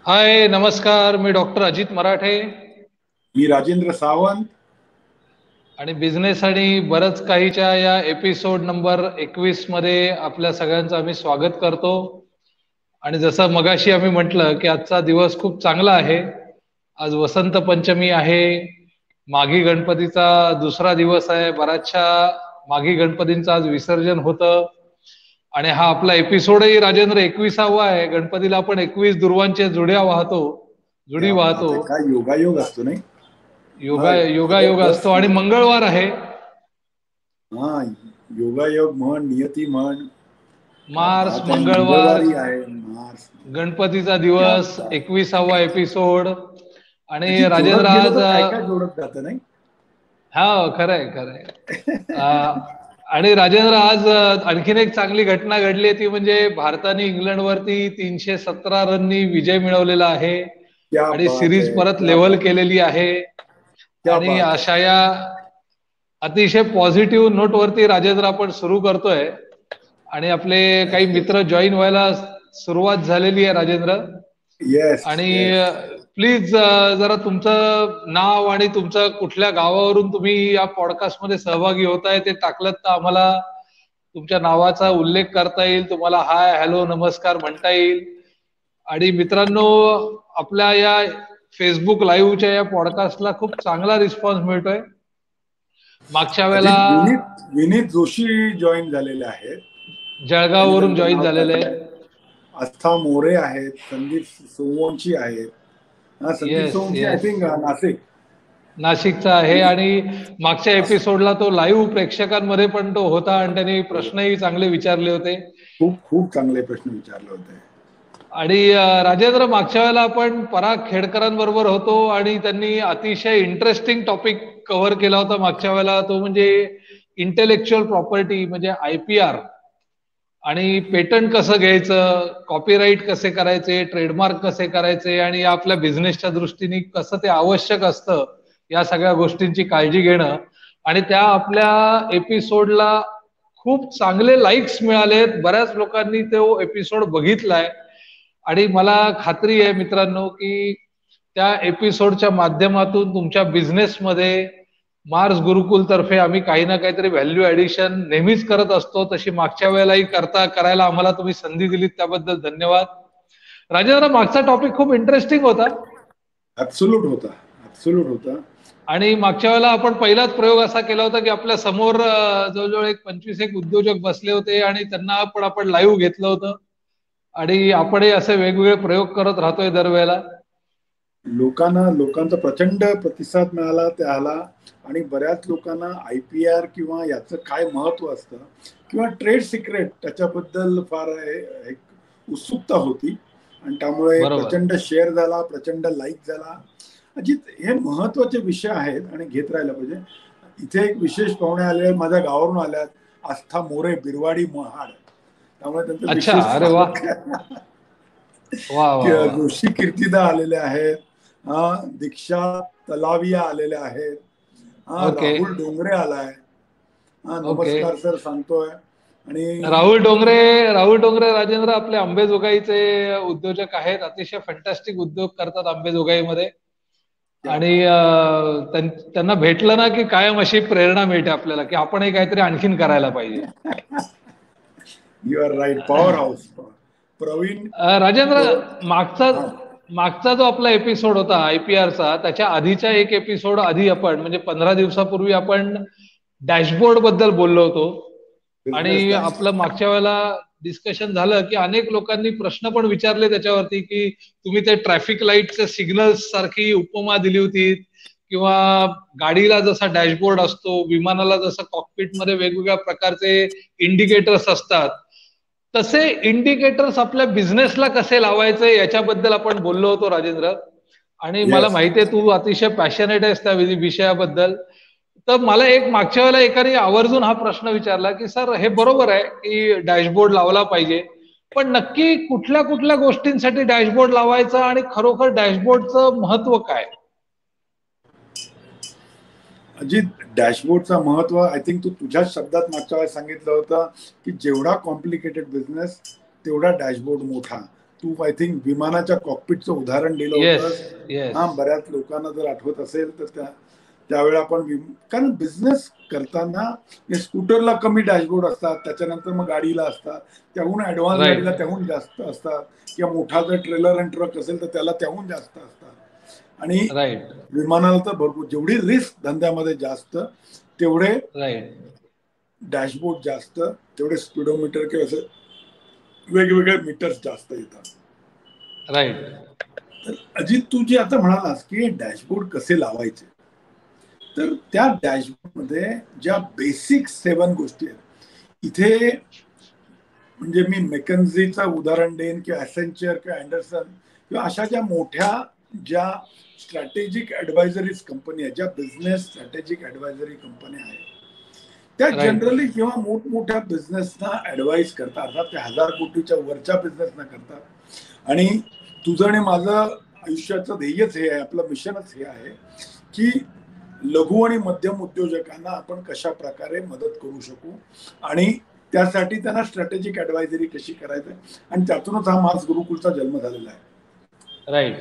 हाय, नमस्कार. मी डॉक्टर अजित मराठे मी राजेंद्र सावंत. आणि बिझनेस आणि बरंच काहीच्या या एपिसोड नंबर 21 मध्ये आपल्या सगळ्यांचं आम्ही स्वागत करतो. आणि जसं मगाशी आम्ही म्हटलं की आजचा दिवस खूप चांगला आहे. आज वसंत पंचमी आहे. माघी गणपतीचा दुसरा दिवस आहे. बऱ्याचशा माघी गणपतींचं आज विसर्जन होतं. आणि हा आपला एपिसोडही राजेंद्र 21वा आहे. गणपतीला आपण 21 दुर्वांच्या जुडी क्या वाहतो. बात आहे, काय योगायोग असतो नाही. हा, योगायोग असतो जबरदस्त आणि मंगळवार आहे. हा, योगायोग म्हण, नियती म्हण. क्या मार्स बात आहे, मंगळवार मंगळवारी आहे मार्स. गणपतीचा क्या दिवस बात. 21वा एपिसोड. आणि अजित राजेंद्र जोडत गेलं आज तर काय काय जोडत जातं नाही. हा, खरंय खरंय. आणि राजेंद्र आज आणखीन एक चांगली घटना घडली आहे, ती म्हणजे भारताने इंग्लंडवरती 317 रननी विजय मिळवलेला आहे. क्या आणि बात सिरीज है, परत क्या लेव्हल बात है, केलेली आहे. क्या आणि बात है. अशा या अतिशय पॉझिटिव्ह नोटवरती राजेंद्र आपण सुरू करतोय. आणि आपले काही मित्र जॉईन व्हायला सुरुवात झालेली आहे राजेंद्र. येस आणि येस. प्लीज जरा तुमचं नाव आणि तुमचं कुठल्या गावावरून तुम्ही या पॉडकास्ट मध्ये सहभागी होताय ते टाकलं तर आम्हाला तुमच्या नावाचा उल्लेख करता येईल. तुम्हाला हाय, हॅलो, नमस्कार म्हणता येईल. आणि मित्रांनो, आपल्या या फेसबुक लाईव्हच्या या पॉडकास्टला खूप चांगला रिस्पॉन्स मिळतोय. मागच्या वेळेला अजित, विनीत विनीत जोशी जॉईन झालेले आहेत. त्यांनी जळगाववरून त्यांचं जॉईन नाव झालेले टाकलंय. आहे. आस्था मोरे आहेत, संदीप सोमवंशी आहेत. हा, Sandeep yes Somvanshi I yes, think Nashik. नाशिकचा आहे. आणि मागच्या एपिसोडला तो लाईव्ह प्रेक्षकांमध्ये पण तो होता आणि त्यांनी प्रश्नही चांगले विचारले होते. खूप खूप चांगले प्रश्न विचारले होते. आणि राजेंद्र, मागच्या वेळेला आपण पराग खेडकरांबरोबर होतो आणि त्यांनी अतिशय इंटरेस्टिंग टॉपिक कव्हर केला होता मागच्या वेळेला. तो म्हणजे इंटेलेक्च्युअल प्रॉपर्टी, म्हणजे IPR. आणि पेटंट कसं घ्यायचं, कॉपीराईट कसे करायचे, ट्रेडमार्क कसे करायचे, आणि आपल्या बिझनेसच्या दृष्टीने कसं ते आवश्यक असतं, या सगळ्या गोष्टींची काळजी घेणं. आणि त्या आपल्या एपिसोडला खूप चांगले लाईक्स मिळालेत. बऱ्याच लोकांनी तो एपिसोड बघितलाय. आणि मला खात्री आहे मित्रांनो की त्या एपिसोडच्या माध्यमातून तुमच्या बिझनेसमध्ये मार्स गुरुकुल तर्फे आम्ही काही ना काहीतरी व्हॅल्यू ऍडिशन नेहमीच करत असतो. तशी मागच्या वेळेलाही करायला आम्हाला तुम्ही संधी दिलीत, त्याबद्दल धन्यवाद. राजेंद्र, मागचा टॉपिक खूप इंटरेस्टिंग होता. ऍब्सोल्यूट होता, ऍब्सोल्यूट होता. आणि मागच्या वेळेला आपण पहिलाच प्रयोग असा केला होता की आपल्या समोर जवळजवळ 25 उद्योजक बसले होते आणि त्यांना पण आपण लाईव्ह घेतलं होतं. आणि आपणही असे वेगवेगळे प्रयोग करत राहतोय दरवेळेला. लोकांचा प्रचंड प्रतिसाद मिळाला त्याला. आणि बऱ्याच लोकांना IPR किंवा याचं काय महत्व असतं किंवा ट्रेड सिक्रेट त्याच्याबद्दल फार एक उत्सुकता होती. आणि त्यामुळे बरोबर. प्रचंड शेअर झाला, प्रचंड लाईक झाला. अजित, हे महत्वाचे विषय आहेत आणि घेत राहायला पाहिजे. इथे एक विशेष पाहुणे आले, माझ्या गावावरून आल्यात. आस्था मोरे, बिरवाडी, महाड. त्यामुळे त्यांचं अच्छा, विशेष अरे वा. स्वागत. वा वा वा. जोशी कीर्तिदा आलेले आहेत. दीक्षा तलाविया आलेले आहेत. ओके राहुल डोंगरे आलाय. ओके. नमस्कार सर सांगतोय. आणि राहुल डोंगरे राजेंद्र आपले अंबेजोगाईचे उद्योजक आहेत. अतिशय फॅन्टॅस्टिक उद्योग करतात अंबेजोगाईमध्ये. क्या आणि बात आहे. त्यांना भेटलं ना की कायम अशी प्रेरणा मिळते आपल्याला की आपणही काहीतरी आणखीन करायला पाहिजे. You are right. Power house. Praveen. Rajendra, मागचा हा. मागचा जो आपला एपिसोड होता IPRचा, त्याच्या आधीचा एक एपिसोड आधी आपण म्हणजे 15 दिवसापूर्वी आपण डॅशबोर्ड बद्दल बोललो होतो. बिझनेस आणि आपलं डॅशबोर्ड. मागच्या वेळेला डिस्कशन झालं की अनेक लोकांनी प्रश्न पण विचारले त्याच्यावरती की तुम्ही ते ट्रॅफिक लाईटचे सिग्नल्स सारखी उपमा दिली होती, किंवा गाडीला जसा डॅशबोर्ड असतो, विमानाला जसं कॉकपिट मध्ये वेगवेगळ्या प्रकारचे इंडिकेटर्स असतात, तसे इंडिकेटर्स आपल्या बिझनेसला कसे लावायचे याच्याबद्दल आपण बोललो होतो राजेंद्र. आणि मला येस. माहिती आहे तू अतिशय पॅशनेट आहेस त्या विषयाबद्दल. तर मला एक मागच्या वेळेला एकाने आवर्जून हा प्रश्न विचारला की सर, हे बरोबर आहे की डॅशबोर्ड लावला पाहिजे, पण नक्की कुठल्या कुठल्या गोष्टींसाठी डॅशबोर्ड लावायचा आणि खरोखर डॅशबोर्डचं महत्व काय? अजित, डॅशबोर्डचं महत्व आय थिंक तू तुझ्याच शब्दात मागच्या वेळेस सांगितलं होतं की जेवढा कॉम्प्लिकेटेड बिझनेस तेवढा डॅशबोर्ड मोठा. तू आय थिंक विमानाच्या कॉकपिटचं उदाहरण दिलं येस होतंस. येस. हा, बऱ्याच लोकांना जर आठवत असेल तर त्यावेळेला आपण कारण बिझनेस करताना स्कूटरला कमी डॅशबोर्ड असतात, त्याच्यानंतर मग गाडीला असतात, त्याहून ऍडव्हान्स राईट गाडीला त्याहून जास्त असतात, किंवा मोठा जर ट्रेलर अँड ट्रक असेल तर त्याला त्याहून जास्त असतात. आणि राईट विमानाला तर भरपूर, जेवढी रिस्क धंद्यामध्ये जास्त तेवढे राईट डॅशबोर्ड जास्त, तेवढे स्पीडोमीटर किंवा असं वेगवेगळे मीटर्स जास्त येतात. राईट. तर अजित, तू जे आता म्हणालास की डॅशबोर्ड कसे लावायचे, तर त्या डॅशबोर्डमध्ये ज्या बेसिक 7 गोष्टी आहेत, इथे म्हणजे मी मेकन्झीचं उदाहरण देईन किंवा ॲसेंचर किंवा अँडरसन किंवा अशा ज्या मोठ्या ज्या स्ट्रॅटेजिक ॲडवायझरीज कंपनी आहेत, ज्या बिझनेस स्ट्रॅटेजिक ॲडवायझरी कंपन्या आहेत, त्या राईट जनरली जेव्हा मोठमोठ्या बिझनेसना ॲडवाइस करतात, अर्थात त्या 1000 कोटीच्या वरच्या बिझनेसना करतात. आणि तुझं आणि माझं आयुष्याचं ध्येयच हे आहे, आपलं मिशनच हे आहे की लघु आणि मध्यम उद्योजकांना आपण कशा प्रकारे मदत करू शकू आणि त्यासाठी त्यांना स्ट्रॅटेजिक ॲडवायझरी कशी करायचं, आणि त्यातूनच हा मास गुरुकुलचा जन्म झालेला आहे. राईट.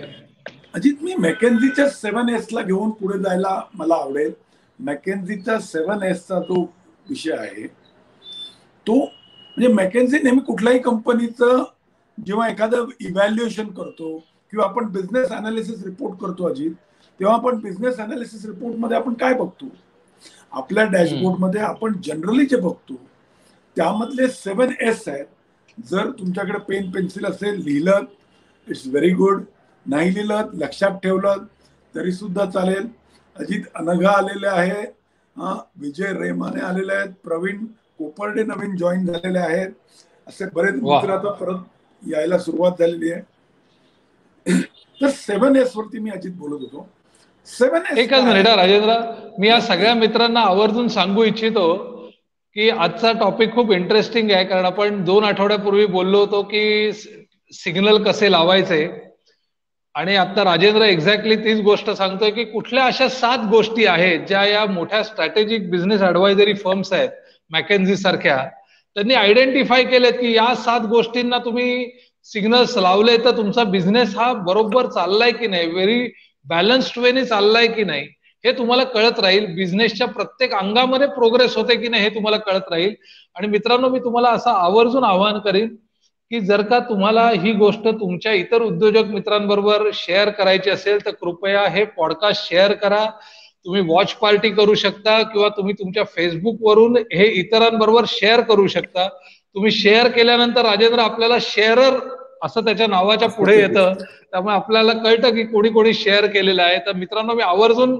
अजित, मी मॅकेन्झीच्या 7S ला घेऊन पुढे जायला मला आवडेल. मॅकेन्झीचा 7S चा जो विषय आहे तो म्हणजे मॅकेन्झी नेहमी कुठल्याही कंपनीचं जेव्हा एखादं इव्हॅल्युएशन करतो किंवा आपण बिझनेस अनालिसिस रिपोर्ट करतो अजित, तेव्हा आपण बिझनेस अनालिसिस रिपोर्टमध्ये आपण काय बघतो, आपल्या डॅशबोर्डमध्ये आपण जनरली जे बघतो त्यामधले 7S आहेत. जर तुमच्याकडे पेन पेन्सिल असेल, लिहिलं इट्स व्हेरी गुड, नाही लिहिलं लक्षात ठेवलं तरी सुद्धा चालेल. अजित अनघा आलेले आहे, विजय रेमाने आलेले आहेत, प्रवीण कोपर्डे नवीन जॉईन झालेले आहेत, असे बरेच वा. मित्र आता परत यायला सुरुवात झालेली आहे. तर 7S वरती मी अजित बोलत होतो. 7S एकच मिनिट राजेंद्र, मी या सगळ्या मित्रांना आवर्जून सांगू इच्छितो की आजचा टॉपिक खूप इंटरेस्टिंग आहे, कारण आपण 2 आठवड्यापूर्वी बोललो होतो की सिग्नल कसे लावायचे, आणि आता राजेंद्र एक्झॅक्टली तीच गोष्ट सांगतोय की कुठल्या अशा 7 गोष्टी आहेत ज्या या मोठ्या स्ट्रॅटेजिक बिझनेस ॲडवायझरी फर्म्स आहेत मॅकेन्झी सारख्या, त्यांनी आयडेंटिफाय केलेत की या 7 गोष्टींना तुम्ही सिग्नल्स लावले तर तुमचा बिझनेस हा बरोबर चाललाय की नाही, व्हेरी बॅलन्स्ड वेने चाललाय की नाही हे तुम्हाला कळत राहील. बिझनेसच्या प्रत्येक अंगामध्ये प्रोग्रेस होते की नाही हे तुम्हाला कळत राहील. आणि मित्रांनो, मी तुम्हाला असं आवर्जून आवाहन करीन की जर का तुम्हाला ही गोष्ट तुमच्या इतर उद्योजक मित्रांबरोबर शेअर करायची असेल तर कृपया हे पॉडकास्ट शेअर करा. तुम्ही वॉच पार्टी करू शकता किंवा तुम्ही तुमच्या फेसबुक वरून हे इतरांबरोबर शेअर करू शकता. तुम्ही शेअर केल्यानंतर राजेंद्र आपल्याला शेअरर असं त्याच्या नावाच्या पुढे येतं, त्यामुळे आपल्याला कळतं की कोणी कोणी शेअर केलेलं आहे. तर मित्रांनो, मी आवर्जून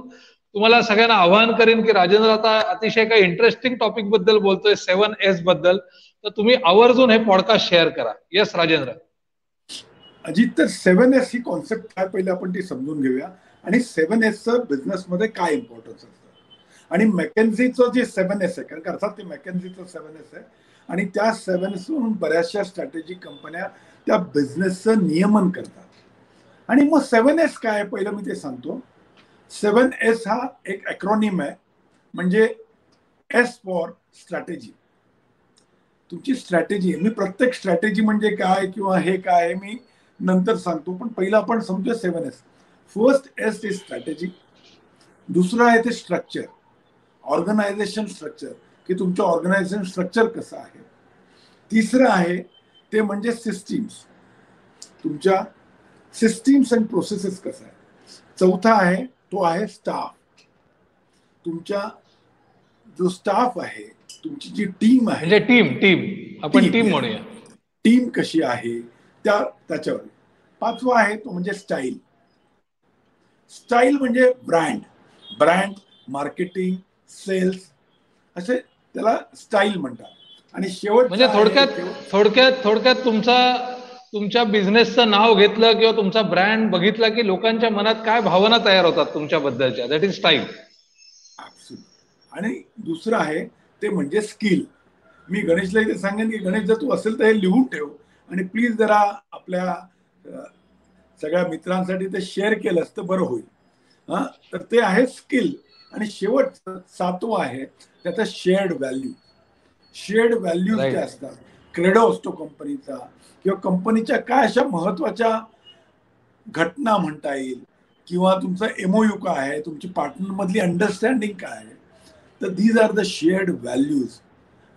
तुम्हाला सगळ्यांना आवाहन करीन की राजेंद्र आता अतिशय काही इंटरेस्टिंग टॉपिक बद्दल बोलतोय, 7S बद्दल, तर तुम्ही आवर्जून हे पॉडकास्ट शेअर करा. येस राजेंद्र. अजित, तर 7S ही कॉन्सेप्ट काय पहिले आपण ती समजून घेऊया, आणि 7Sचं बिझनेसमध्ये काय इम्पॉर्टन्स असतं, आणि मॅकेन्झीचं जे 7S आहे, कारण अर्थात ते मॅकेन्झीचं 7S आहे, आणि त्या 7S वरून बऱ्याचशा स्ट्रॅटेजिक कंपन्या त्या बिझनेसचं नियमन करतात. आणि मग 7S काय आहे पहिलं मी ते सांगतो. 7S हा एक ॲक्रॉनिम आहे, म्हणजे S फॉर स्ट्रॅटेजी. तुमची स्ट्रॅटेजी आहे, मी प्रत्येक स्ट्रॅटेजी म्हणजे काय किंवा हे काय आहे मी नंतर सांगतो, पण पहिला आपण समजूया 7S. First S is strategy, दुसरं आहे ते स्ट्रक्चर, ऑर्गनायझेशन स्ट्रक्चर, की तुमचं ऑर्गनायझेशन स्ट्रक्चर कसं आहे. तिसरं आहे ते म्हणजे सिस्टीम्स, तुमच्या सिस्टीम्स अँड प्रोसेसेस कसं आहे. चौथा आहे तो आहे स्टाफ, तुमच्या जो स्टाफ आहे, तुमची जी टीम आहे, म्हणजे टीम आपण टीम म्हणूया, टीम कशी आहे त्याच्यावर. पाचवा आहे तो म्हणजे स्टाईल. स्टाईल म्हणजे ब्रँड मार्केटिंग, सेल्स, असे त्याला स्टाईल म्हणतात. आणि म्हणजे थोडक्यात तुमच्या बिझनेसचं नाव घेतलं किंवा तुमचा ब्रँड बघितला की लोकांच्या मनात काय भावना तयार होतात तुमच्याबद्दलच्या, दॅट इज स्टाईल. आणि दुसरं आहे ते म्हणजे स्किल. मी गणेशला इथे सांगेन की गणेश, जर तू असेल तर हे लिहून ठेव आणि प्लीज जरा आपल्या सगळ्या मित्रांसाठी ते शेअर केलंस तर बरं होईल. तर ते आहे स्किल. आणि शेवट 7वं आहे त्याचा शेअर्ड व्हॅल्यू. शेअर्ड व्हॅल्यूज जे असतात क्रेडो असतो कंपनीचा, किंवा कंपनीच्या काय अशा महत्वाच्या घटना म्हणता येईल, किंवा तुमचा एमओयू काय आहे, तुमची पार्टनर मधली अंडरस्टँडिंग काय आहे. तर these are the shared values.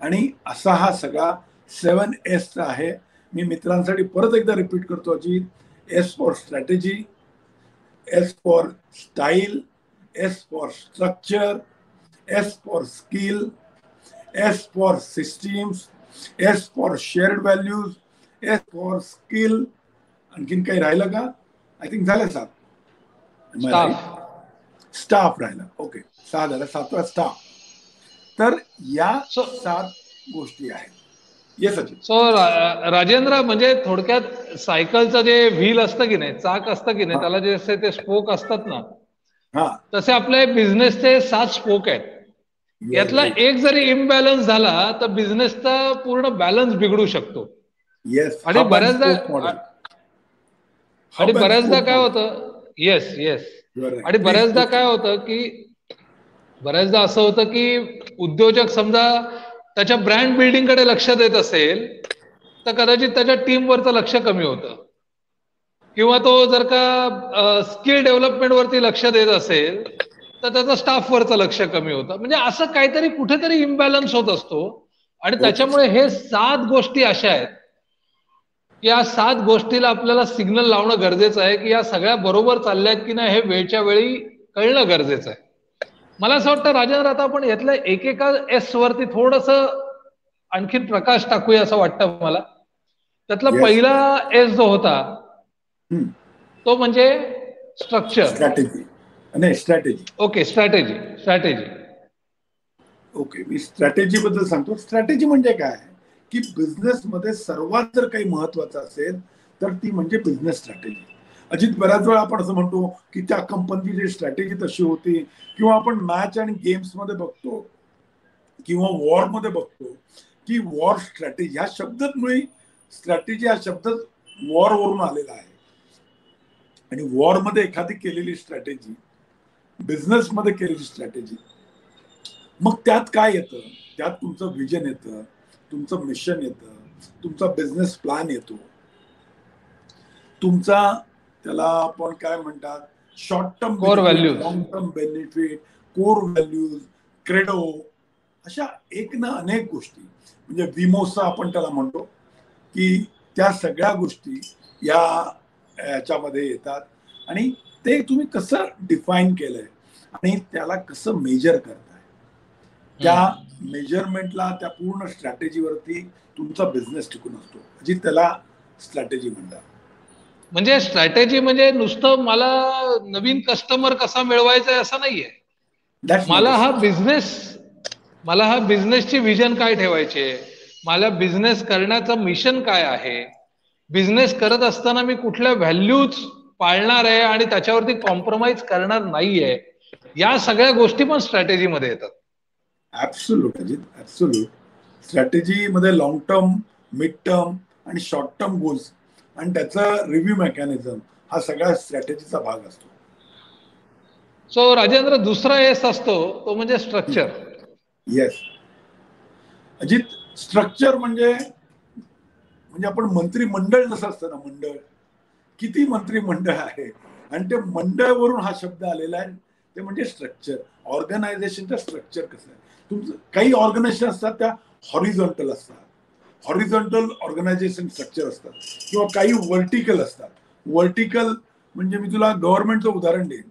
आणि असा हा सगळा 7S आहे. मी मित्रांसाठी परत एकदा रिपीट करतो Ajit. S for strategy, S for style, S for structure, S for skill, S for systems, S for shared values, S for skill. आणखीन काही राहिलं का? आय थिंक झालं साहेब. स्टाफ राहिला. ओके, 6 झाला. 7वा स्टाफ. तर या 7 गोष्टी आहेत. येस अजित. सो राजेंद्र, म्हणजे थोडक्यात सायकलचं जे व्हील असतं की नाही, चाक असतं की नाही, त्याला जे असते ते स्पोक असतात ना, तसे आपले बिझनेसचे 7 स्पोक आहेत. यातला एक जरी इम्बॅलन्स झाला तर बिझनेसचा पूर्ण बॅलन्स बिघडू शकतो. आणि बऱ्याचदा काय होतं, येस येस, आणि बऱ्याचदा काय होतं की बऱ्याचदा असं होतं की उद्योजक समजा त्याच्या ब्रँड बिल्डिंग कडे लक्ष देत असेल तर कदाचित त्याच्या टीमवरचं लक्ष कमी होतं, किंवा तो जर का स्किल डेव्हलपमेंट वरती लक्ष देत असेल तर त्याचं स्टाफवरचं लक्ष कमी होतं. म्हणजे असं काहीतरी कुठेतरी इम्बॅलन्स होत असतो. आणि त्याच्यामुळे हे 7 गोष्टी अशा आहेत की या 7 गोष्टीला आपल्याला सिग्नल लावणं गरजेचं आहे की या सगळ्या बरोबर चालल्यात की नाही हे वेळच्या वेळी कळणं गरजेचं आहे. मला असं वाटतं राजेंद्र, आता आपण यातल्या एकेका S वरती थोडस आणखीन प्रकाश टाकूया असं वाटतं मला. त्यातला पहिला S जो होता तो म्हणजे structure. Strategy. Okay, strategy. Okay, मी स्ट्रॅटेजी बद्दल सांगतो. स्ट्रॅटेजी म्हणजे काय की बिझनेसमध्ये सर्वात जर काही महत्वाचं असेल तर ती म्हणजे बिझनेस स्ट्रॅटेजी. अजित, बऱ्याच वेळा आपण असं म्हणतो की त्या कंपनीची स्ट्रॅटेजी तशी होती, किंवा आपण मॅच आणि गेम्स मध्ये बघतो किंवा वॉर मध्ये बघतो की वॉर स्ट्रॅटेजी ह्या शब्दात मुळे स्ट्रॅटेजी हा शब्द वॉर वरून आलेला आहे. आणि वॉर मध्ये एखादी केलेली स्ट्रॅटेजी, बिझनेस मध्ये केलेली स्ट्रॅटेजी, मग त्यात काय येतं? त्यात तुमचं विजन येतं, तुमचं मिशन येतं, तुमचा बिझनेस प्लॅन येतो, तुमचा त्याला आपण काय म्हणतात short term benefit, long term benefit, core values, credo, अशा एक ना अनेक गोष्टी, म्हणजे विमोसा आपण त्याला म्हणतो की त्या सगळ्या गोष्टी याच्यामध्ये येतात. आणि ते तुम्ही कसं डिफाईन केलंय आणि त्याला कसं मेजर करताय, त्या मेजरमेंटला, त्या पूर्ण स्ट्रॅटेजीवरती तुमचा बिझनेस टिकून असतो. जी त्याला स्ट्रॅटेजी म्हणतात. म्हणजे स्ट्रॅटेजी म्हणजे नुसतं मला नवीन कस्टमर कसा मिळवायचा आहे असं नाहीये. मला हा बिझनेसची विजन काय ठेवायचे, मला बिझनेस करण्याचं मिशन काय आहे, बिझनेस करत असताना मी कुठल्या व्हॅल्यूज पाळणार आहे आणि त्याच्यावरती कॉम्प्रोमाइज करणार नाहीये, या सगळ्या गोष्टी पण स्ट्रॅटेजी मध्ये येतात. Absolute Ajit, absolute. स्ट्रॅटेजी मध्ये लॉंग टर्म, मिड टर्म आणि शॉर्ट टर्म गोल्स आणि त्याचा रिव्ह्यू मेकॅनिझम हा सगळा स्ट्रॅटेजीचा भाग असतो. सो राजेंद्र, दुसरा एस असतो तो म्हणजे स्ट्रक्चर. येस अजित, स्ट्रक्चर म्हणजे आपण मंत्रिमंडळ जसं असतं ना, मंडळ, किती मंत्रिमंडळ आहे आणि ते मंडळवरून हा शब्द आलेला आहे, ते म्हणजे स्ट्रक्चर. ऑर्गनायझेशनचं स्ट्रक्चर कसं आहे तुमचं. काही ऑर्गनायझेशन असतात त्या हॉरिझॉन्टल असतात, हॉरिझॉन्टल ऑर्गनायझेशन स्ट्रक्चर असतात, किंवा काही व्हर्टिकल असतात. व्हर्टिकल म्हणजे मी तुला गव्हर्नमेंटचं उदाहरण देईन.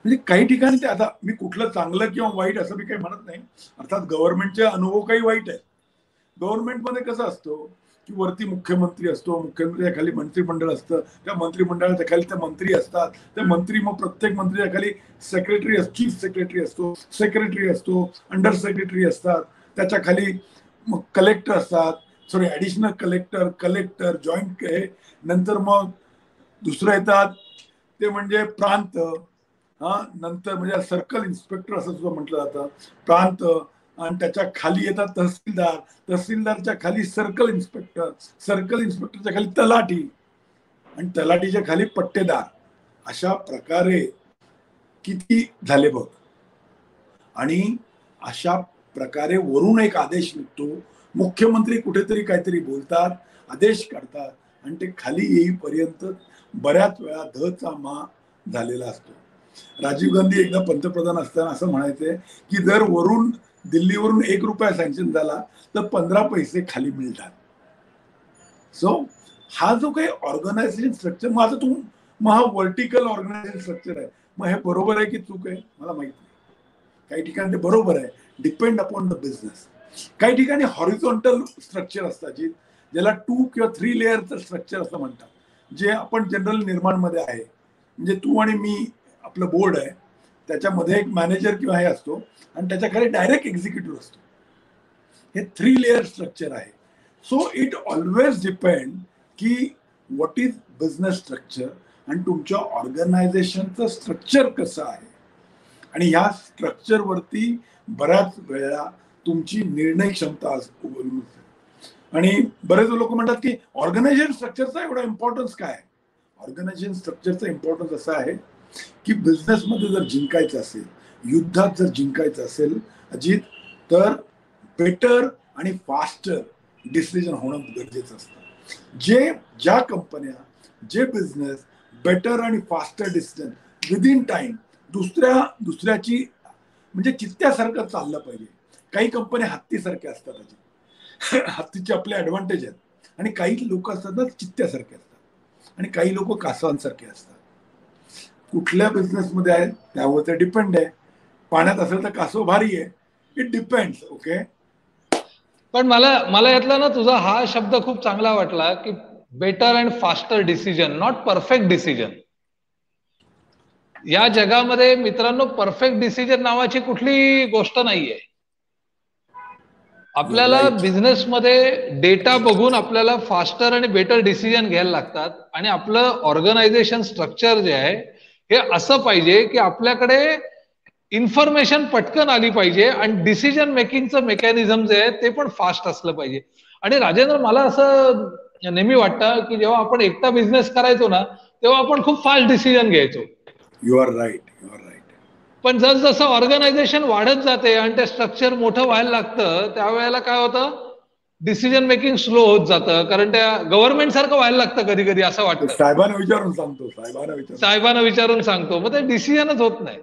म्हणजे काही ठिकाणी ते, आता मी कुठलं चांगलं किंवा वाईट असं मी काही म्हणत नाही, अर्थात गव्हर्नमेंटचे अनुभव काही वाईट आहेत. गव्हर्नमेंटमध्ये कसं असतो की वरती मुख्यमंत्री असतो, मुख्यमंत्र्याच्या खाली मंत्रिमंडळ असतं, त्या मंत्रिमंडळाच्या खाली ते मंत्री असतात, ते मंत्री मग प्रत्येक मंत्र्याच्या खाली सेक्रेटरी, चीफ सेक्रेटरी असतो, सेक्रेटरी असतो, अंडर सेक्रेटरी असतात, त्याच्या खाली मग कलेक्टर असतात, sorry additional collector, collector, joint हे, नंतर मग दुसरं येतात ते म्हणजे प्रांत, नंतर म्हणजे सर्कल इन्स्पेक्टर असं सुद्धा म्हटलं जातं, प्रांत. आणि त्याच्या खाली येतात तहसीलदार, तहसीलदारच्या खाली सर्कल इन्स्पेक्टर, सर्कल इन्स्पेक्टरच्या खाली तलाठी, आणि तलाठीच्या खाली पट्टेदार. अशा प्रकारे किती झाले बघ. आणि अशा प्रकारे वरून एक आदेश निघतो, मुख्यमंत्री कुठेतरी काहीतरी बोलतात, आदेश काढतात आणि ते खाली येईपर्यंत बऱ्याच वेळा धचा मा झालेला असतो. राजीव गांधी एकदा पंतप्रधान असताना असं म्हणायचे की जर वरून दिल्लीवरून ₹1 सँक्शन झाला तर 15 पैसे खाली मिळतात. सो हा जो काही ऑर्गनायझेशन स्ट्रक्चर, मग हा व्हर्टिकल ऑर्गनायझेशन स्ट्रक्चर आहे, मग हे बरोबर आहे की चूक आहे मला माहित नाही. काही ठिकाणी ते बरोबर आहे, डिपेंड अपॉन द बिझनेस. काही ठिकाणी हॉरिझॉन्टल स्ट्रक्चर असतात ज्याला 2 किंवा 3 लेअरचं स्ट्रक्चर असं म्हणतात, जे आपण जनरल निर्माणमध्ये आहे. म्हणजे तू आणि मी, आपलं बोर्ड आहे, त्याच्यामध्ये एक मॅनेजर किंवा हे असतो आणि त्याच्या खाली डायरेक्ट एक्झिक्युटिव्ह असतो. हे 3 लेअर स्ट्रक्चर आहे. सो इट ऑलवेज डिपेंड की व्हॉट इज बिझनेस स्ट्रक्चर आणि तुमच्या ऑर्गनायझेशनचं स्ट्रक्चर कसं आहे. आणि ह्या स्ट्रक्चरवरती बऱ्याच वेळा तुमची निर्णय क्षमता अवलंबून असते. आणि बरेच लोक म्हणतात की ऑर्गनायझेशन स्ट्रक्चरचा एवढा इम्पॉर्टन्स काय आहे. ऑर्गनायझेशन स्ट्रक्चरचा इम्पॉर्टन्स असा आहे की बिझनेसमध्ये जर जिंकायचं असेल, युद्धात जर जिंकायचं असेल अजित, तर बेटर आणि फास्टर डिसिजन होणं गरजेचं असतं. ज्या कंपन्या, जे बिझनेस बेटर आणि फास्टर डिसिजन विदिन टाइम दुसऱ्याची म्हणजे चित्त्यासारखं चाललं पाहिजे. काही कंपन्या हत्तीसारख्या असतात, हत्तीचे आपले ऍडव्हान्टेज आहेत, आणि काही लोक असतात ना चित्त्यासारखे असतात, आणि काही लोक कासवांसारखे असतात. कुठल्या बिझनेसमध्ये आहे त्यावर ते डिपेंड आहे. पाण्यात असेल तर कासव भारी आहे, इट डिपेंड्स. ओके. पण मला यातला ना तुझा हा शब्द खूप चांगला वाटला की better and faster decision, not perfect decision. या जगामध्ये मित्रांनो परफेक्ट डिसिजन नावाची कुठली गोष्ट नाहीये. आपल्याला बिझनेसमध्ये डेटा बघून आपल्याला फास्टर आणि बेटर डिसिजन घ्यायला लागतात. आणि आपलं ऑर्गनायझेशन स्ट्रक्चर जे आहे हे असं पाहिजे की आपल्याकडे इन्फॉर्मेशन पटकन आली पाहिजे आणि डिसिजन मेकिंगचं मेकॅनिझम जे आहे ते पण फास्ट असलं पाहिजे. आणि राजेंद्र, मला असं नेहमी वाटतं की जेव्हा आपण एकटा बिझनेस करायचो ना तेव्हा आपण खूप फास्ट डिसिजन घ्यायचो. You are right. पण जसं ऑर्गनायझेशन वाढत जाते आणि ते स्ट्रक्चर मोठं व्हायला लागतं त्यावेळेला काय होतं, डिसिजन मेकिंग स्लो होत जातं. कारण त्या गव्हर्नमेंट सारखं व्हायला लागतं कधी कधी, असं वाटतं. साहेबांना विचारून सांगतो, मग ते डिसिजनच होत नाही.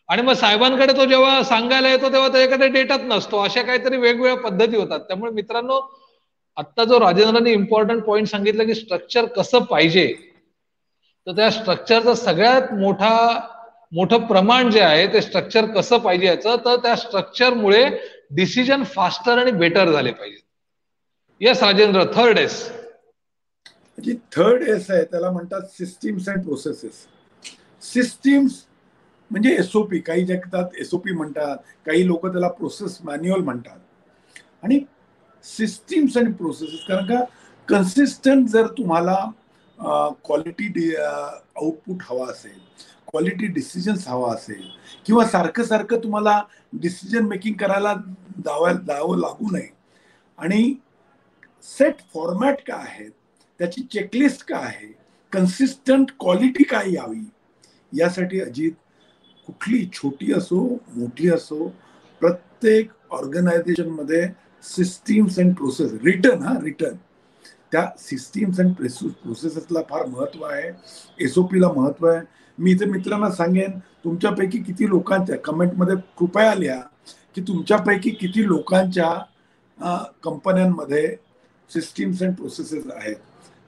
आणि मग साहेबांकडे तो जेव्हा सांगायला येतो तेव्हा त्याच्याकडे डेटाच नसतो. अशा काहीतरी वेगवेगळ्या पद्धती होतात. त्यामुळे मित्रांनो, आता जो राजेंद्रांनी इम्पॉर्टंट पॉईंट सांगितलं की स्ट्रक्चर कसं पाहिजे, तर त्या स्ट्रक्चरचं सगळ्यात मोठं प्रमाण जे आहे ते स्ट्रक्चर कसं पाहिजे याचं, तर त्या स्ट्रक्चरमुळे डिसिजन फास्टर आणि बेटर झाले पाहिजे. Yes Rajendra, third S. Third S आहे, त्याला म्हणतात सिस्टीम्स अँड प्रोसेसेस. सिस्टीम्स म्हणजे एसओपी, काही जगतात एसओपी म्हणतात, काही लोक त्याला प्रोसेस मॅन्युअल म्हणतात. आणि सिस्टीम्स अँड प्रोसेसेस, कारण का कन्सिस्टंट जर तुम्हाला क्वालिटी आउटपुट हवा असेल, क्वालिटी डिसिजन्स हवा असेल, किंवा सारखं तुम्हाला डिसिजन मेकिंग करायला जावं लागू नये, आणि सेट फॉर्मॅट काय आहे, त्याची चेकलिस्ट काय आहे, कन्सिस्टंट क्वालिटी काय यावी, यासाठी अजित कुठली छोटी असो मोठी असो, प्रत्येक ऑर्गनायझेशन मध्ये सिस्टीम्स अँड प्रोसेस रिटर्न त्या सिस्टीम्स अँड प्रोसेसेसला फार महत्व आहे. एसओपीला महत्व आहे. मी इथे मित्रांना सांगेन, तुमच्यापैकी किती लोकांच्या, कमेंटमध्ये कृपया लिहा की तुमच्यापैकी किती लोकांच्या कंपन्यांमध्ये सिस्टीम्स अँड प्रोसेसेस आहेत.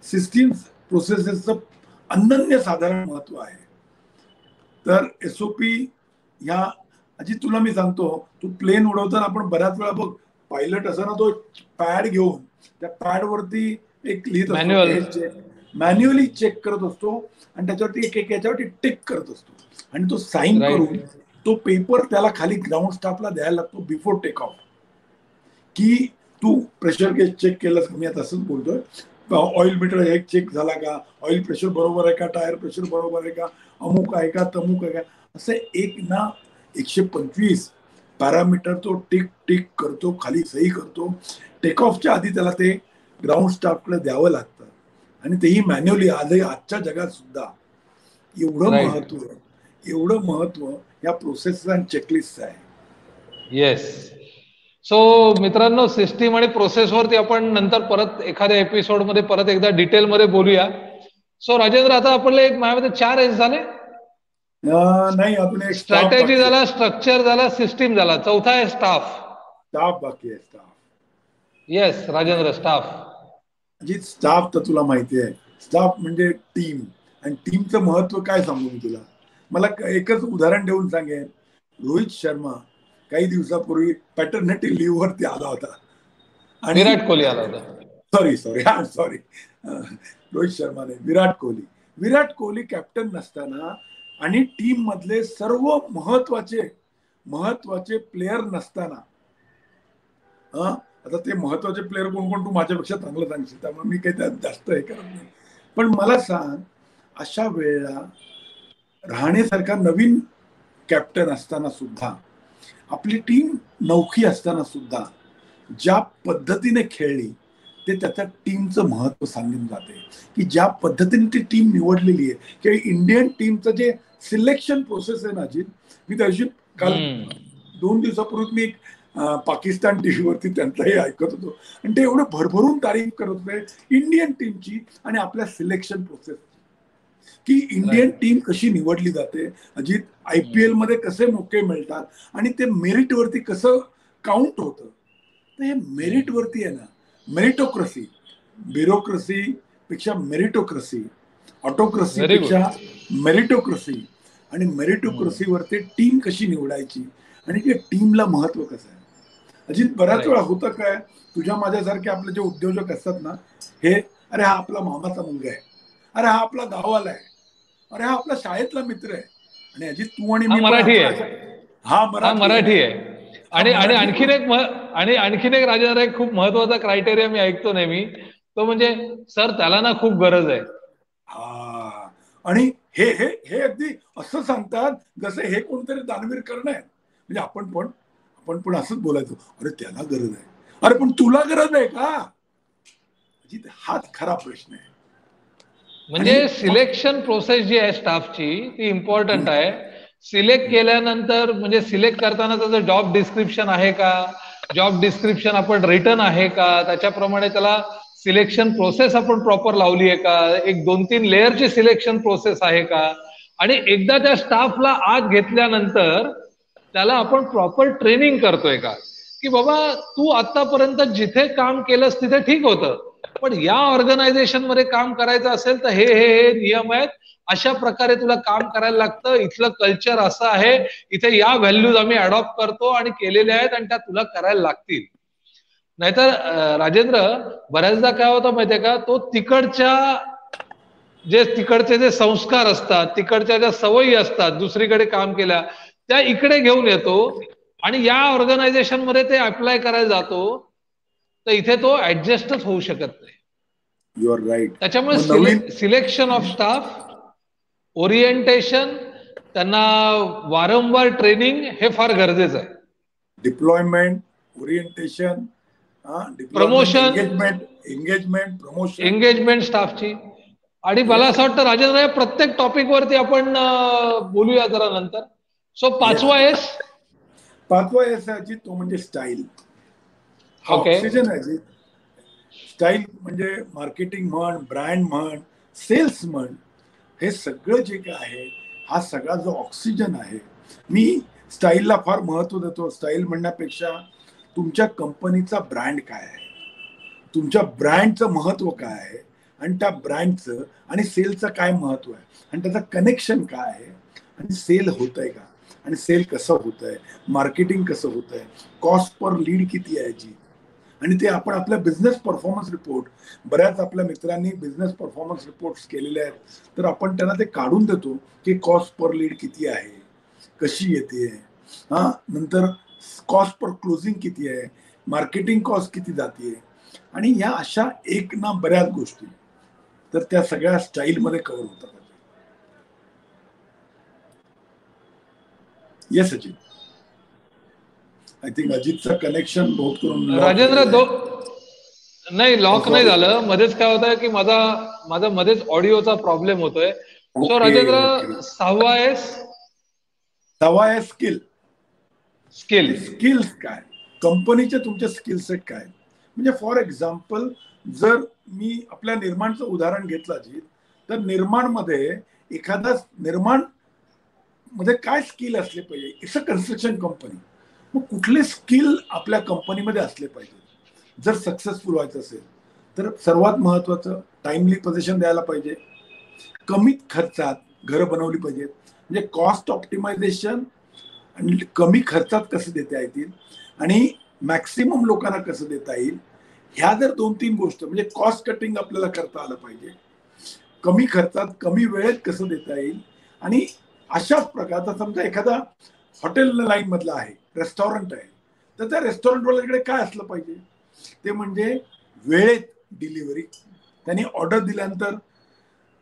सिस्टीम्स प्रोसेसेसचं अनन्य साधारण महत्व आहे. तर एसओपी ह्या, अजित तुला मी सांगतो, तू प्लेन उडवताना आपण बऱ्याच वेळा बघ, पायलट असं ना तो पॅड घेऊन त्या पॅड वरती एक लिहित असतो, मॅन्युअली चेक करत असतो आणि त्याच्यावरती एक याच्यावरती टिक करत असतो, आणि तो साइन करून तो पेपर त्याला खाली ग्राउंड स्टाफला द्यायला लागतो बिफोर टेक ऑफ, की तू प्रेशर गेज चेक केलंस. मी आता असंच बोलतोय, ऑइल मीटर हे चेक झाला का, ऑइल प्रेशर बरोबर आहे का, टायर प्रेशर बरोबर आहे का, अमुक आहे का, तमुक आहे का, असं एक ना 125 पॅरामीटर तो टिक करतो, खाली सही करतो. टेक ऑफच्या आधी त्याला ते ग्राउंड स्टाफकडे द्यावं लागतं, आणि तेही मॅन्युअली. आजच्या जगात सुद्धा एवढं महत्व या प्रोसेस अँड चेकलिस्ट आहे. येस. सो मित्रांनो, सिस्टीम आणि प्रोसेसवरती आपण नंतर परत एखाद्या एपिसोड मध्ये परत एकदा डिटेल मध्ये बोलूया. सो राजेंद्र, आता आपले एक माझ्यामध्ये 4 एस झाले. नाही, अजून एक स्टाफ स्ट्रॅटेजी बाकी आहे. झाला, स्ट्रक्चर झाला, सिस्टीम झाला, चौथा आहे स्टाफ. स्टाफ बाकी आहे, स्टाफ. Yes Rajendra, staff. जी स्टाफ तर तुला माहिती आहे, स्टाफ म्हणजे टीम, आणि टीमचं महत्व काय सांगू मी तुला. मला एकच उदाहरण देऊन सांगेन. रोहित शर्मा काही दिवसापूर्वी पॅटर्निटी लिव्ह वरती आला होता आणि विराट कोहली आला होता. सॉरी रोहित शर्मा नाही, विराट कोहली कॅप्टन नसताना आणि टीम मधले सर्व महत्वाचे प्लेयर नसताना, आता ते महत्वाचे प्लेयर कोण कोण तू माझ्यापेक्षा चांगलं सांगशील, त्यामुळे मी काही त्यात जास्त हे करत नाही. पण मला सांग, अशा वेळेला राहण्यासारखा नवीन कॅप्टन असताना सुद्धा, आपली टीम नौखी असताना सुद्धा ज्या पद्धतीने खेळली ते त्याच्या टीमचं महत्व सांगून जाते. की ज्या पद्धतीने ती टीम निवडलेली आहे, किंवा इंडियन टीमचं जे सिलेक्शन प्रोसेस आहे ना अजित, मी त्या दिवशी काल 2 दिवसापूर्वी मी पाकिस्तान टीव्हीवरती त्यांचाही ऐकत होतो, आणि ते एवढं भरभरून तारीफ करत होते इंडियन टीमची आणि आपल्या सिलेक्शन प्रोसेस, की इंडियन टीम कशी निवडली जाते अजित, IPL मध्ये कसे मोके मिळतात आणि ते मेरिट वरती कसं काउंट होतं. तर हे मेरिट वरती आहे ना, मेरिटोक्रेसी, ब्युरोक्रेसी पेक्षा मेरिटोक्रेसी, ऑटोक्रेसी पेक्षा मेरिटोक्रेसी, आणि मेरिटोक्रेसीवरती टीम कशी निवडायची आणि त्या टीमला महत्व कसं आहे. अजित, बऱ्याच वेळा होतं काय, तुझ्या माझ्यासारखे आपले जे उद्योजक असतात ना, हे अरे हा आपला मामाचा मुलगा आहे, अरे हा आपला गाववाला आहे, अरे हा आपला शाळेतला मित्र आहे, आणि अजित तू आणि मी मराठी आहे, हा मराठी आहे. आणि आणखीन एक राजेंद्र, एक खूप महत्वाचा क्रायटेरिया मी ऐकतो नेहमी, तो म्हणजे सर त्याला ना खूप गरज आहे. हा, आणि हे हे हे अगदी असं सांगतात जसं हे कोणतरी दानवीर करणं आहे. म्हणजे आपण पण असंच बोलायचो, अरे त्याला गरज आहे, अरे पण तुला गरज आहे का. हाच खरा प्रश्न आहे. म्हणजे सिलेक्शन प्रोसेस जी आहे स्टाफची, ती इम्पॉर्टंट आहे. सिलेक्ट केल्यानंतर म्हणजे सिलेक्ट करताना त्याचं जॉब डिस्क्रिप्शन आहे का, जॉब डिस्क्रिप्शन आपण रिटर्न आहे का, त्याच्याप्रमाणे त्याला सिलेक्शन प्रोसेस आपण प्रॉपर लावली आहे का, एक 2-3 लेअरची सिलेक्शन प्रोसेस आहे का, आणि एकदा त्या स्टाफला आत घेतल्यानंतर त्याला आपण प्रॉपर ट्रेनिंग करतोय का, की बाबा तू आतापर्यंत जिथे काम केलंस तिथे ठीक होतं, पण या ऑर्गनायझेशन मध्ये काम करायचं असेल तर हे हे हे नियम आहेत, अशा प्रकारे तुला काम करायला लागतं, इथलं कल्चर असं आहे, इथे या व्हॅल्यूज आम्ही अडॉप्ट करतो आणि केलेल्या आहेत आणि त्या तुला करायला लागतील. नाहीतर राजेंद्र, बऱ्याचदा काय होतं माहितीये का, तो तिकडचे जे संस्कार असतात, तिकडच्या ज्या सवयी असतात दुसरीकडे काम केल्या, त्या इकडे घेऊन येतो आणि या ऑर्गनायझेशन मध्ये ते अप्लाय करायला जातो, तर इथे तो ऍडजस्टच होऊ शकत नाही. You are right. त्याच्यामुळे सिलेक्शन ऑफ स्टाफ, ओरिएंटेशन, त्यांना वारंवार ट्रेनिंग हे फार गरजेचं आहे. डिप्लॉयमेंट, ओरिएंटेशन, प्रमोशन, एंगेजमेंट स्टाफची. आणि मला असं वाटतं राजेंद्र, या प्रत्येक टॉपिक वरती आपण बोलूया जरा नंतर. सो पाचवा एस आहे तो म्हणजे स्टाईल. हा ऑक्सिजन आहे. स्टाईल म्हणजे मार्केटिंग म्हण, ब्रँड म्हण, सेल्स म्हण, हे सगळं जे काय आहे, हा सगळा जो ऑक्सिजन आहे, मी स्टाईलला फार महत्व देतो. स्टाईल म्हणण्यापेक्षा तुमच्या कंपनीचा ब्रँड काय आहे, तुमच्या ब्रँडचं महत्व काय आहे, आणि त्या ब्रँडचं आणि सेलचं काय महत्व आहे, आणि त्याचं कनेक्शन काय आहे, आणि सेल होत आहे का, आणि सेल कसं होत आहे, मार्केटिंग कसं होत आहे, कॉस्ट पर लीड किती आहे याची. आणि ते आपण आपल्या बिझनेस परफॉर्मन्स रिपोर्ट, बऱ्याच आपल्या मित्रांनी बिझनेस परफॉर्मन्स रिपोर्ट्स केलेले आहेत, तर आपण त्यांना ते काढून देतो की कॉस्ट पर लीड किती आहे, कशी येते, नंतर कॉस्ट पर क्लोजिंग किती आहे, मार्केटिंग कॉस्ट किती जाते, आणि या अशा एक ना बऱ्याच गोष्टी, तर त्या सगळ्या स्टाईल मध्ये कव्हर होतात. येस अजित, आय थिंक अजितचं कनेक्शन बहुत करून राजेंद्र नाही, लॉक नाही झालं. मध्येच काय होतंय की माझा मध्येच ऑडिओचा प्रॉब्लेम होतोय. सो राजेंद्र, 6वा एस स्किल्स काय, कंपनीचे तुमचे स्किल सेट काय आहेत. म्हणजे फॉर एक्झाम्पल जर मी आपल्या निर्माणचं उदाहरण घेतलं अजित, तर निर्माणमध्ये एखादा निर्माण मध्ये काय स्किल असले पाहिजे. It's a construction company. मग कुठले स्किल आपल्या कंपनीमध्ये असले पाहिजे जर सक्सेसफुल व्हायचं असेल तर. सर्वात महत्वाचं टाइमली पोझिशन द्यायला पाहिजे, कमीत खर्चात घरं बनवली पाहिजेत. म्हणजे कॉस्ट ऑप्टिमायझेशन आणि कमी खर्चात कसं देता येतील आणि मॅक्सिमम लोकांना कसं देता येईल, ह्या जर 2-3 गोष्ट म्हणजे कॉस्ट कटिंग आपल्याला करता आलं पाहिजे, कमी खर्चात कमी वेळेत कसं देता येईल. आणि अशाच प्रकारचा समजा एखादा हॉटेल लाईन मधला आहे, रेस्टॉरंट आहे, तर त्या रेस्टॉरंट वाल्याकडे काय असलं पाहिजे ते म्हणजे वेळेत डिलिव्हरी. त्यांनी ऑर्डर दिल्यानंतर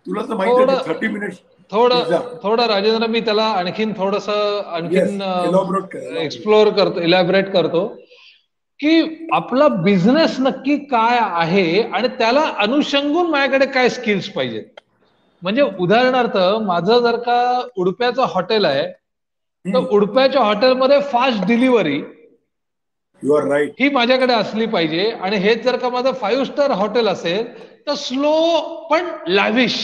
तुला तर माहिती आहे 30 मिनिट थोडं राजेंद्र, मी त्याला आणखीन एक्सप्लोर करतो, इलॅबरेट करतो की आपला बिझनेस नक्की काय आहे आणि त्याला अनुषंगून माझ्याकडे काय स्किल्स पाहिजेत. म्हणजे उदाहरणार्थ माझं जर का उडप्याचं हॉटेल आहे तर उडप्याच्या हॉटेलमध्ये fast delivery you are right ही माझ्याकडे असली पाहिजे. आणि हेच जर का माझं 5 स्टार हॉटेल असेल तर स्लो पण लॅविश.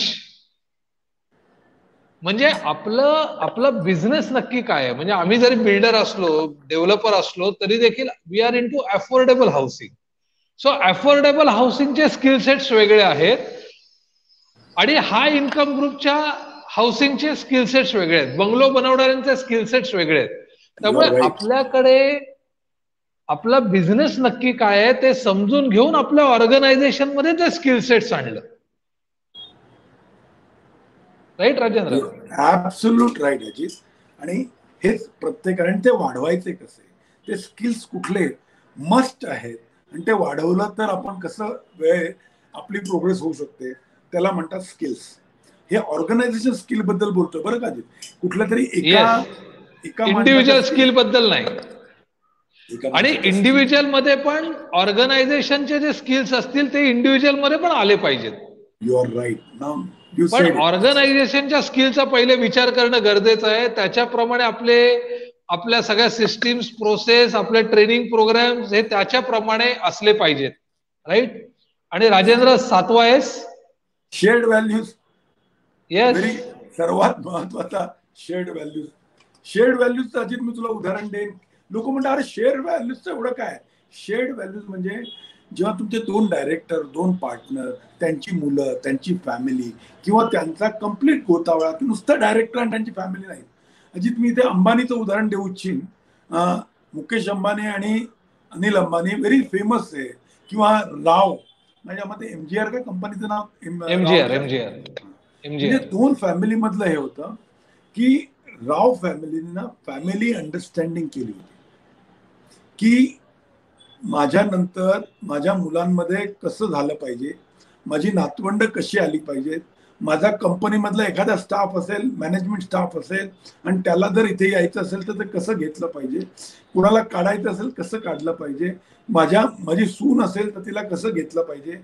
म्हणजे आपलं बिझनेस नक्की काय आहे. म्हणजे आम्ही जरी बिल्डर असलो, डेव्हलपर असलो, तरी देखील we are into affordable housing. So affordable हाऊसिंगचे स्किल सेट्स वेगळे आहेत आणि हाय इन्कम ग्रुपच्या हाऊसिंगचे स्किल सेट्स वेगळे आहेत, बंगलो बनवणाऱ्यांचे स्किल सेट्स वेगळे आहेत. त्यामुळे आपल्याकडे आपला बिझनेस नक्की काय आहे ते समजून घेऊन आपल्या ऑर्गनायझेशन मध्ये ते स्किल सेट्स आणलं. Right Rajendra? Absolute right Ajit. आणि हेच प्रत्येकाने ते वाढवायचे कसे, ते स्किल्स कुठले मस्ट आहेत आणि ते वाढवलं तर आपण कसं वेळ आपली प्रोग्रेस होऊ शकते, त्याला म्हणतात स्किल्स. हे ऑर्गनायझेशन स्किल बद्दल बोलतोय बरं का अजित, कुठल्या तरी एका इंडिव्हिज्युअल स्किल बद्दल नाही. आणि इंडिव्हिज्युअल मध्ये पण ऑर्गनायझेशनचे जे स्किल्स असतील ते इंडिव्हिज्युअल मध्ये पण आले पाहिजेत. You are right. पण ऑर्गनायझेशनच्या स्किलचा पहिले विचार करणं गरजेचं आहे. त्याच्याप्रमाणे आपल्या सगळ्या सिस्टीम्स, प्रोसेस, आपले ट्रेनिंग प्रोग्राम हे त्याच्याप्रमाणे असले पाहिजेत. राईट? आणि राजेंद्र, 7वा एस शेअर्ड व्हॅल्यूज. येस, सर्वात महत्वाचा शेअर्ड व्हॅल्यूज. शेअर्ड व्हॅल्यूजचं अजित मी तुला उदाहरण देईन. लोक म्हणतात अरे शेअर्ड व्हॅल्यूजचं एवढं काय. शेअर्ड व्हॅल्यूज म्हणजे जेव्हा तुमचे 2 डायरेक्टर, 2 पार्टनर, त्यांची मुलं, त्यांची फॅमिली किंवा त्यांचा कम्प्लीट गोतावळा, नुसतं डायरेक्टर आणि त्यांची फॅमिली नाही. अजित मी इथे अंबानीचं उदाहरण देऊ इच्छिन. मुकेश अंबानी आणि अनिल अंबानी व्हेरी फेमस आहे. किंवा राव, माझ्या मते MGR का कंपनीचं नाव, म्हणजे 2 फॅमिली मधलं हे होतं की राव फॅमिलीने फॅमिली अंडरस्टँडिंग केली होती की माझ्या नंतर माझ्या मुलांमध्ये कसं झालं पाहिजे, माझी नातवंड कशी आली पाहिजेत, माझा कंपनीमधला एखादा स्टाफ असेल, मॅनेजमेंट स्टाफ असेल आणि त्याला जर इथे यायचं असेल तर ते कसं घेतलं पाहिजे, कुणाला काढायचं असेल कसं काढलं पाहिजे, माझी सून असेल तर तिला कसं घेतलं पाहिजे,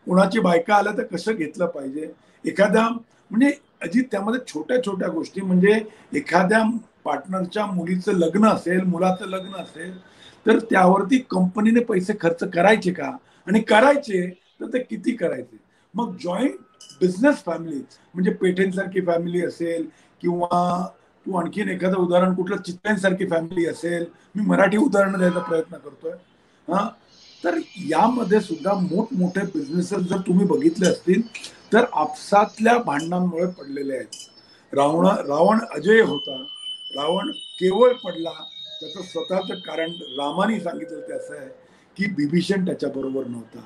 कुणाची बायका आल्या तर कसं घेतलं पाहिजे. एखाद्या म्हणजे अजित त्यामध्ये छोट्या छोट्या गोष्टी, म्हणजे एखाद्या पार्टनरच्या मुलीचं लग्न असेल, मुलाचं लग्न असेल तर त्यावरती कंपनीने पैसे खर्च करायचे का, आणि करायचे तर ते किती करायचे. मग जॉईंट बिझनेस फॅमिली म्हणजे पेठेंसारखी फॅमिली असेल किंवा तू आणखीन एखादं उदाहरण कुठलं चित्त्यांसारखी फॅमिली असेल, मी मराठी उदाहरण द्यायचा प्रयत्न करतोय. तर यामध्ये सुद्धा मोठमोठे बिझनेसेस जर तुम्ही बघितले असतील तर आपसातल्या भांडणांमुळे पडलेले आहेत. रावण अजय होता, रावण केवळ पडला त्याचं स्वतःचं कारण रामाने सांगितलं ते असं आहे की बिभीषण त्याच्याबरोबर नव्हता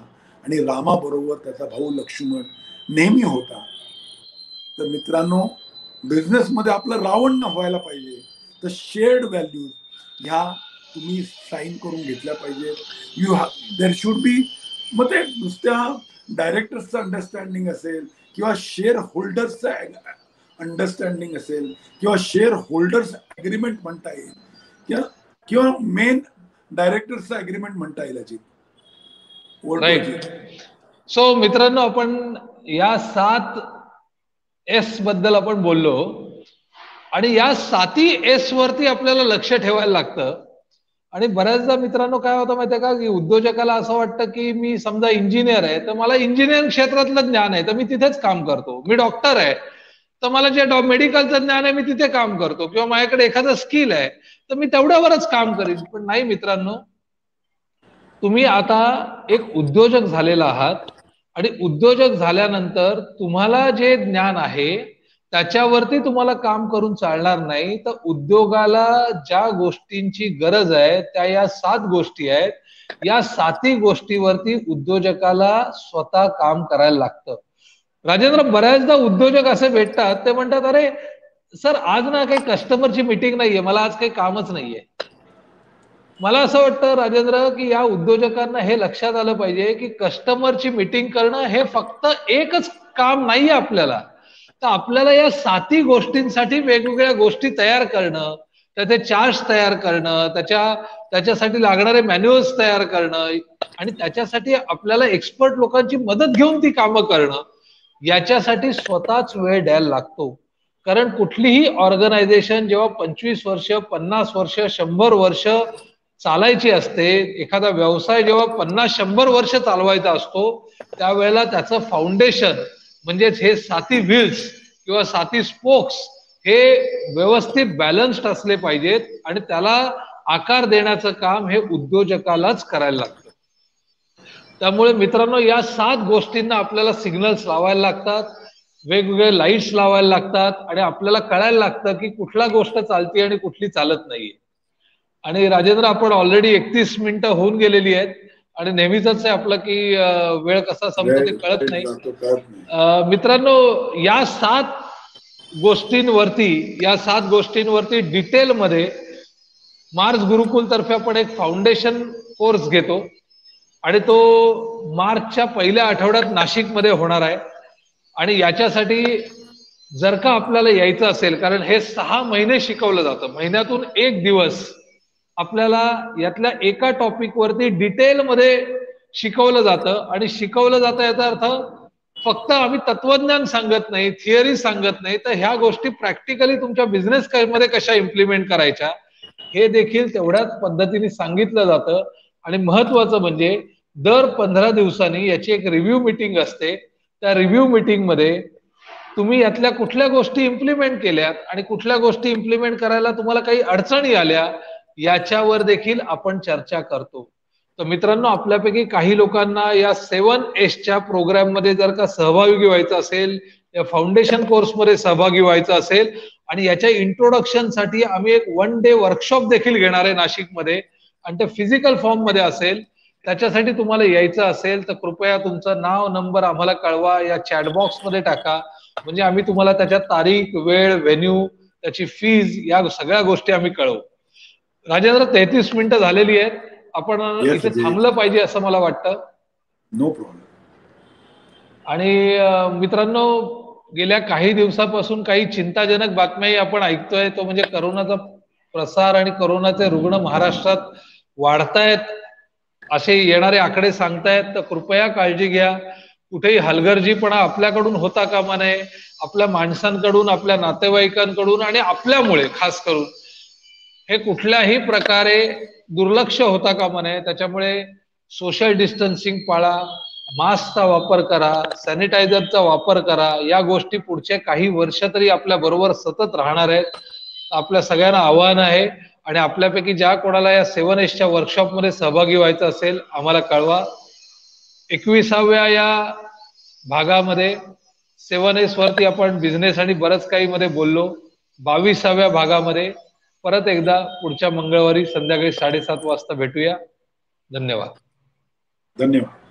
आणि रामाबरोबर त्याचा भाऊ लक्ष्मण नेहमी होता. तर मित्रांनो, बिझनेसमध्ये आपलं रावण न व्हायला पाहिजे तर शेअर्ड व्हॅल्यूज ह्या तुम्ही साईन करून घेतल्या पाहिजे. देर शुड बी, मग ते नुसत्या डायरेक्टर्सचं अंडरस्टँडिंग असेल किंवा शेअर होल्डर्सचं अंडरस्टँडिंग असेल किंवा शेअर होल्डर्स अग्रीमेंट म्हणता येईल किंवा मेन डायरेक्टर्सचं अग्रीमेंट म्हणता येईल. राईट. सो मित्रांनो, आपण या 7 एस बद्दल आपण बोललो आणि या 7 एस वरती आपल्याला लक्ष ठेवायला लागतं. आणि बऱ्याचदा मित्रांनो काय होतं माहितीये का, की उद्योजकाला असं वाटतं की मी समजा इंजिनियर आहे तर मला इंजिनिअरिंग क्षेत्रातलं ज्ञान आहे तर मी तिथेच काम करतो, मी डॉक्टर आहे तर मला जे मेडिकलचं ज्ञान आहे मी तिथे काम करतो, किंवा माझ्याकडे एखादं स्किल आहे तर मी तेवढ्यावरच काम करीन. पण नाही मित्रांनो, तुम्ही आता एक उद्योजक झालेला आहात आणि उद्योजक झाल्यानंतर तुम्हाला जे ज्ञान आहे त्याच्यावरती तुम्हाला काम करून चालणार नाही. तर उद्योगाला ज्या गोष्टींची गरज आहे त्या या 7 गोष्टी आहेत. या 7 गोष्टीवरती उद्योजकाला स्वतः काम करायला लागतं. राजेंद्र, बऱ्याचदा उद्योजक असे भेटतात, ते म्हणतात अरे सर आज ना काही कस्टमरची मीटिंग नाहीये, मला आज काही कामच नाहीये. मला असं वाटतं राजेंद्र की या उद्योजकांना हे लक्षात आलं पाहिजे की कस्टमरची मीटिंग करणं हे फक्त एकच काम नाहीये आपल्याला. तर आपल्याला या 7 गोष्टींसाठी वेगवेगळ्या गोष्टी तयार करणं, त्याचे चार्ट तयार करणं, त्याच्यासाठी लागणारे मॅन्युअल्स तयार करणं आणि त्याच्यासाठी आपल्याला एक्सपर्ट लोकांची मदत घेऊन ती कामं करणं, याच्यासाठी स्वतःच वेळ द्यायला लागतो. कारण कुठलीही ऑर्गनायझेशन जेव्हा 25 वर्ष, 50 वर्ष, 100 वर्ष चालायची असते, एखादा व्यवसाय जेव्हा 50-100 वर्ष चालवायचा असतो, त्यावेळेला त्याचं फाउंडेशन म्हणजेच हे 7 व्हील्स किंवा 7 स्पोक्स हे व्यवस्थित बॅलन्स्ड असले पाहिजेत आणि त्याला आकार देण्याचं काम हे उद्योजकालाच करायला लागतं. त्यामुळे मित्रांनो, या 7 गोष्टींना आपल्याला सिग्नल्स लावायला लागतात, वेगवेगळे लाईट्स लावायला लागतात आणि आपल्याला कळायला लागतं की कुठला गोष्ट चालते आणि कुठली चालत नाहीये. आणि राजेंद्र, आपण ऑलरेडी 31 मिनिटं होऊन गेलेली आहेत आणि नेहमीच आहे आपलं की वेळ कसा संपतो ते कळत नाही. मित्रांनो, या 7 गोष्टींवरती डिटेलमध्ये मार्स गुरुकुल तर्फे आपण एक फाउंडेशन कोर्स घेतो आणि तो मार्चच्या पहिल्या आठवड्यात नाशिकमध्ये होणार आहे. आणि याच्यासाठी जर का आपल्याला यायचं असेल, कारण हे 6 महिने शिकवलं जातं, महिन्यातून 1 दिवस आपल्याला यातल्या एका टॉपिक वरती डिटेलमध्ये शिकवलं जातं. आणि शिकवलं जातं याचा अर्थ फक्त आम्ही तत्वज्ञान सांगत नाही, थिअरी सांगत नाही, तर ह्या गोष्टी प्रॅक्टिकली तुमच्या बिझनेस मध्ये कशा इम्प्लिमेंट करायच्या हे देखील तेवढ्याच पद्धतीने सांगितलं जातं. आणि महत्वाचं म्हणजे दर 15 दिवसांनी याची एक रिव्ह्यू मीटिंग असते. त्या रिव्ह्यू मीटिंग मध्ये तुम्ही यातल्या कुठल्या गोष्टी इम्प्लिमेंट केल्यात आणि कुठल्या गोष्टी इम्प्लिमेंट करायला तुम्हाला काही अडचणी आल्या याच्यावर देखील आपण चर्चा करतो. तर मित्रांनो, आपल्यापैकी काही लोकांना या 7Sच्या प्रोग्राम मध्ये जर का सहभागी व्हायचं असेल, या फाउंडेशन कोर्स मध्ये सहभागी व्हायचं असेल आणि याच्या इंट्रोडक्शन साठी आम्ही एक 1 डे वर्कशॉप देखील घेणार आहे नाशिकमध्ये आणि ते फिजिकल फॉर्म मध्ये असेल. त्याच्यासाठी तुम्हाला यायचं असेल तर कृपया तुमचं नाव, नंबर आम्हाला कळवा, या चॅटबॉक्स मध्ये टाका, म्हणजे आम्ही तुम्हाला त्याच्या तारीख, वेळ, व्हेन्यू, त्याची फीज या सगळ्या गोष्टी आम्ही कळवू. राजेंद्र, 33 मिनिटं झालेली आहेत, आपण इथे थांबलं पाहिजे असं मला वाटतं. No problem. आणि मित्रांनो, गेल्या काही दिवसापासून काही चिंताजनक बातम्याही आपण ऐकतोय, तो म्हणजे करोनाचा प्रसार आणि करोनाचे रुग्ण महाराष्ट्रात वाढतायत असे येणारे आकडे सांगतायत. तर कृपया काळजी घ्या, कुठेही हलगर्जीपणा आपल्याकडून होता कामा नये. आपल्या माणसांकडून, आपल्या नातेवाईकांकडून आणि आपल्यामुळे खास करून हे कुठल्याही प्रकारे दुर्लक्ष होता कामा नये. त्याच्यामुळे सोशल डिस्टन्सिंग पाळा, मास्कचा वापर करा, सॅनिटायझरचा वापर करा. या गोष्टी पुढचे काही वर्ष तरी आपल्या बरोबर सतत राहणार आहेत. आपल्या सगळ्यांना आव्हान आहे आणि आपल्यापैकी ज्या कोणाला या 7Sच्या वर्कशॉप मध्ये सहभागी व्हायचं असेल आम्हाला कळवा. 21व्या या भागामध्ये 7S वरती आपण बिझनेस आणि बरंच काही मध्ये बोललो. 22व्या भागामध्ये परत एकदा पुढच्या मंगळवारी संध्याकाळी 7:30 वाजता भेटूया. धन्यवाद. धन्यवाद.